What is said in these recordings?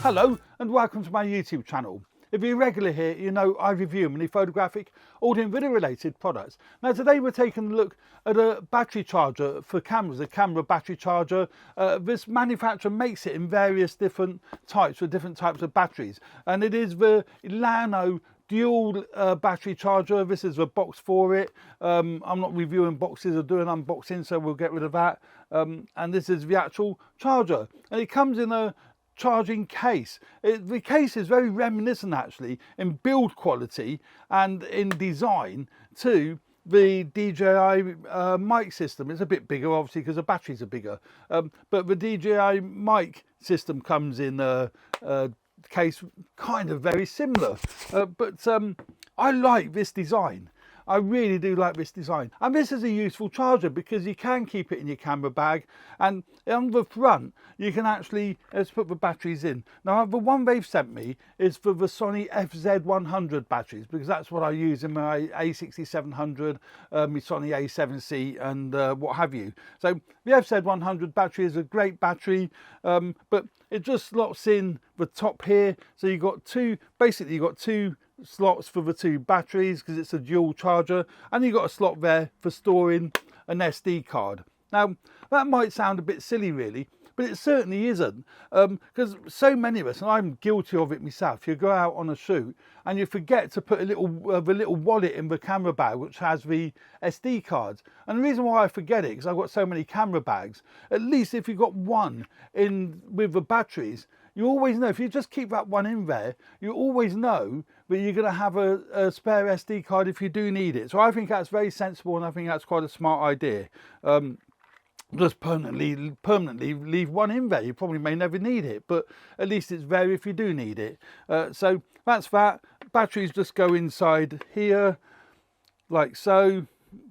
Hello and welcome to my YouTube channel. If you're regular here, you know I review many photographic, audio and video related products. Now today we're taking a look at a battery charger for cameras, a camera battery charger. This manufacturer makes it in various different types for different types of batteries, and it is the Llano dual battery charger. This is the box for it. I'm not reviewing boxes or doing unboxing, so we'll get rid of that. And this is the actual charger, and it comes in a charging case. The case is very reminiscent actually in build quality and in design to the DJI mic system. It's a bit bigger obviously because the batteries are bigger, but the DJI mic system comes in a case kind of very similar, but I like this design. I really do like this design, and this is a useful charger because you can keep it in your camera bag, and on the front you can actually, let's put the batteries in. Now the one they've sent me is for the Sony FZ100 batteries, because that's what I use in my A6700, my Sony A7C and what have you. So the FZ100 battery is a great battery, but it just slots in the top here, so you've got two slots for the two batteries because it's a dual charger, and you've got a slot there for storing an SD card. Now that might sound a bit silly really, but it certainly isn't, because so many of us, and I'm guilty of it myself, you go out on a shoot and you forget to put the little wallet in the camera bag which has the SD cards. And the reason why I forget it, because I've got so many camera bags, at least if you've got one in with the batteries, you always know, if you just keep that one in there, you always know that you're going to have a spare SD card if you do need it. So I think that's very sensible, and I think that's quite a smart idea. Just permanently leave one in there. You probably may never need it, but at least it's there if you do need it. So that's that. Batteries just go inside here, like so.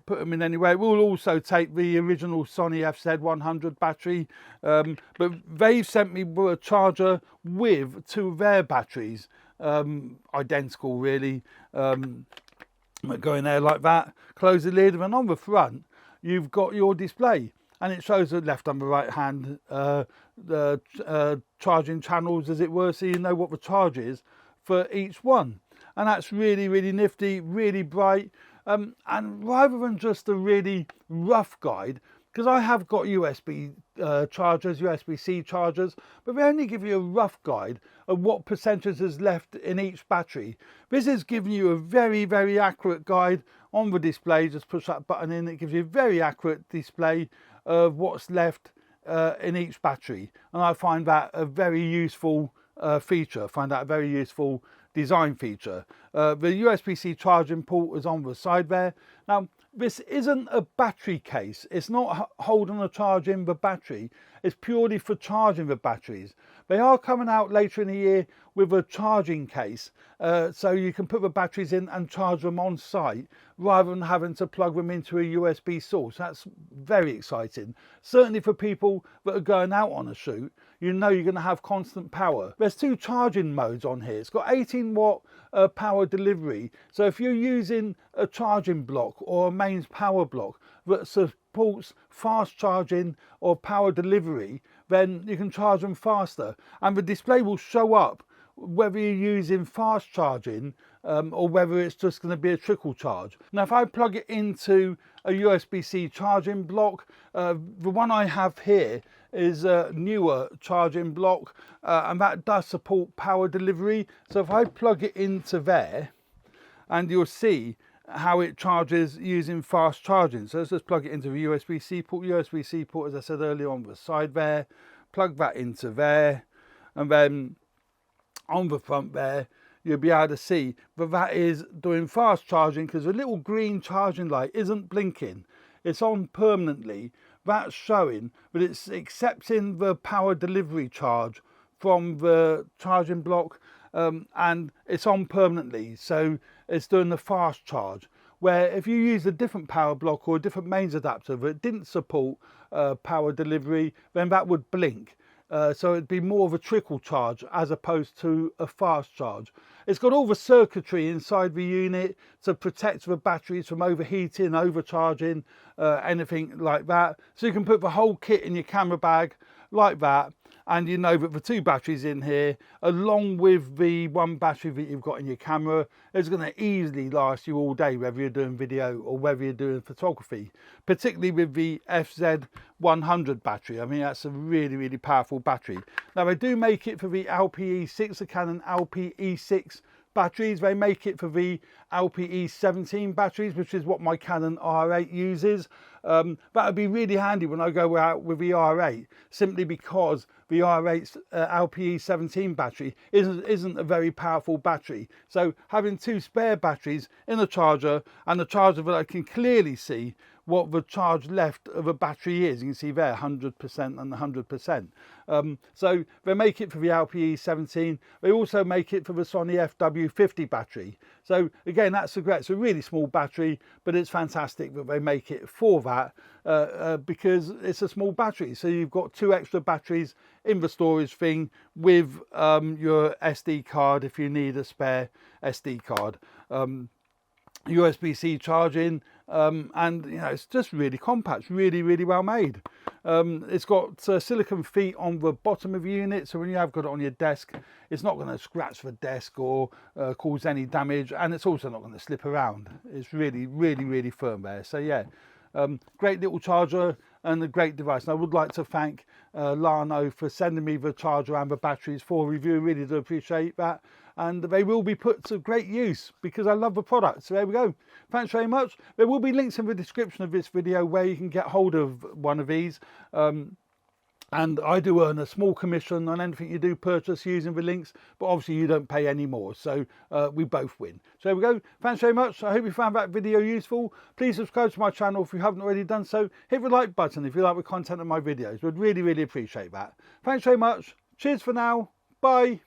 Put them in anyway. We'll also take the original Sony FZ100 battery, but they've sent me a charger with two of their batteries, identical really. Go in there like that, close the lid, and on the front you've got your display, and it shows the left and the right hand the charging channels, as it were, so you know what the charge is for each one. And that's really, really nifty, really bright. And rather than just a really rough guide, because I have got USB chargers, USB-C chargers, but they only give you a rough guide of what percentage is left in each battery. This is giving you a very, very accurate guide on the display. Just push that button in, it gives you a very accurate display of what's left in each battery. And I find that a very useful feature. I find that a very useful design feature. The USB-C charging port is on the side there. Now this isn't a battery case, it's not holding a charge in the battery, it's purely for charging the batteries. They are coming out later in the year with a charging case, so you can put the batteries in and charge them on site rather than having to plug them into a USB source. That's very exciting, certainly for people that are going out on a shoot. You know you're going to have constant power. There's two charging modes on here. It's got 18 watt power delivery, so if you're using a charging block or a mains power block that supports fast charging or power delivery, then you can charge them faster, and the display will show up whether you're using fast charging or whether it's just going to be a trickle charge. Now if I plug it into a USB-C charging block, the one I have here is a newer charging block, and that does support power delivery. So if I plug it into there, and you'll see how it charges using fast charging. So let's just plug it into the USB-C port. USB-C port, as I said earlier, on the side there. Plug that into there, and then on the front there you'll be able to see that that is doing fast charging, because the little green charging light isn't blinking, it's on permanently. That's showing that it's accepting the power delivery charge from the charging block, and it's on permanently, so it's doing the fast charge. Where if you use a different power block or a different mains adapter that didn't support power delivery, then that would blink. So it'd be more of a trickle charge as opposed to a fast charge. It's got all the circuitry inside the unit to protect the batteries from overheating, overcharging, anything like that. So you can put the whole kit in your camera bag like that, and you know that the 2 batteries in here, along with the 1 battery that you've got in your camera, is going to easily last you all day, whether you're doing video or whether you're doing photography, particularly with the FZ100 battery. I mean, that's a really, really powerful battery. Now, they do make it for the LPE6, the Canon LPE6 batteries. They make it for the LPE17 batteries, which is what my Canon R8 uses. That would be really handy when I go out with the R8, simply because the R8's LPE17 battery isn't a very powerful battery. So having 2 spare batteries in a charger, and a charger that I can clearly see what the charge left of a battery is. You can see there 100% and 100%. So they make it for the LPE17. They also make it for the Sony FW50 battery. So again, that's it's a really small battery, but it's fantastic that they make it for that, because it's a small battery. So you've got 2 extra batteries in the storage thing with your SD card if you need a spare SD card. USB-C charging, and you know, it's just really compact, really, really well made. It's got silicone feet on the bottom of the unit, so when you have got it on your desk, it's not going to scratch the desk or cause any damage, and it's also not going to slip around. It's really, really, really firm there. So yeah, great little charger and a great device. And I would like to thank Llano for sending me the charger and the batteries for review. Really do appreciate that, and they will be put to great use because I love the product. So there we go. Thanks very much. There will be links in the description of this video where you can get hold of one of these. And I do earn a small commission on anything you do purchase using the links, but obviously you don't pay any more, so we both win. So there we go. Thanks very much. I hope you found that video useful. Please subscribe to my channel if you haven't already done so. Hit the like button if you like the content of my videos. Would really, really appreciate that. Thanks very much. Cheers for now. Bye.